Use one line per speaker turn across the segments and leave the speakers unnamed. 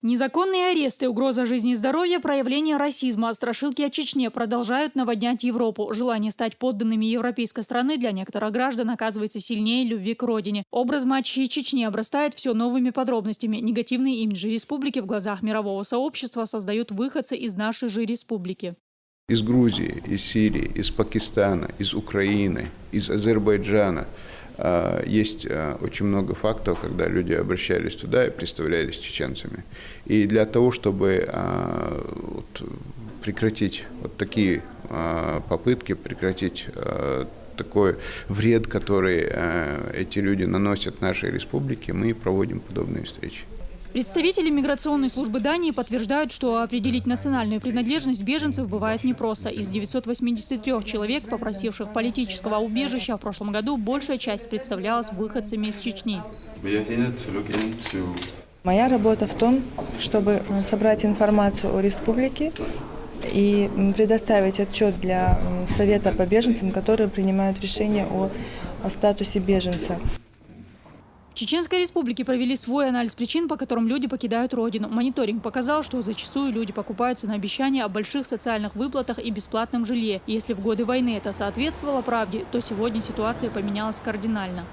Незаконные аресты, угроза жизни и здоровья, проявление расизма, страшилки о Чечне продолжают наводнять Европу. Желание стать подданными европейской страны для некоторых граждан оказывается сильнее любви к родине. Образ мачехи Чечни обрастает все новыми подробностями. Негативный имидж республики в глазах мирового сообщества создают выходцы из нашей же республики.
Из Грузии, из Сирии, из Пакистана, из Украины, из Азербайджана. Есть очень много фактов, когда люди обращались туда и представлялись чеченцами. И для того, чтобы прекратить вот такие попытки, прекратить такой вред, который эти люди наносят нашей республике, мы проводим подобные встречи.
Представители миграционной службы Дании подтверждают, что определить национальную принадлежность беженцев бывает непросто. Из 983 человек, попросивших политического убежища в прошлом году, большая часть представлялась выходцами из Чечни.
Моя работа в том, чтобы собрать информацию о республике и предоставить отчет для Совета по беженцам, которые принимают решение о статусе беженца.
В Чеченской республике провели свой анализ причин, по которым люди покидают родину. Мониторинг показал, что зачастую люди покупаются на обещания о больших социальных выплатах и бесплатном жилье. Если в годы войны это соответствовало правде, то сегодня ситуация поменялась кардинально.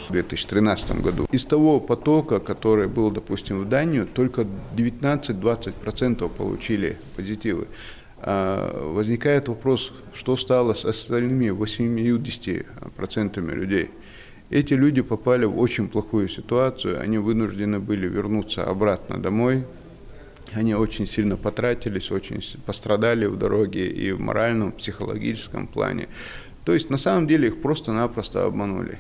В 2013 году из того потока, который был, допустим, в Данию, только 19-20% получили позитивы. Возникает вопрос, что стало с остальными 80% людей. Эти люди попали в очень плохую ситуацию, они вынуждены были вернуться обратно домой. Они очень сильно потратились, очень пострадали в дороге и в моральном, психологическом плане. То есть на самом деле их просто-напросто обманули.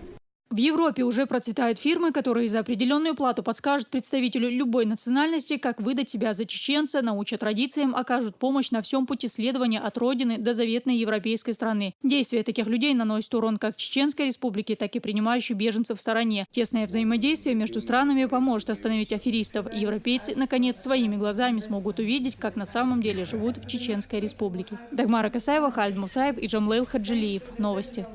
В Европе уже процветают фирмы, которые за определенную плату подскажут представителю любой национальности, как выдать себя за чеченца, научат традициям, окажут помощь на всем пути следования от родины до заветной европейской страны. Действия таких людей наносят урон как Чеченской республике, так и принимающей беженцев в стороне. Тесное взаимодействие между странами поможет остановить аферистов. Европейцы, наконец, своими глазами смогут увидеть, как на самом деле живут в Чеченской республике. Дагмара Касаева, Халид Мусаев и Джамлейл Хаджилиев. Новости.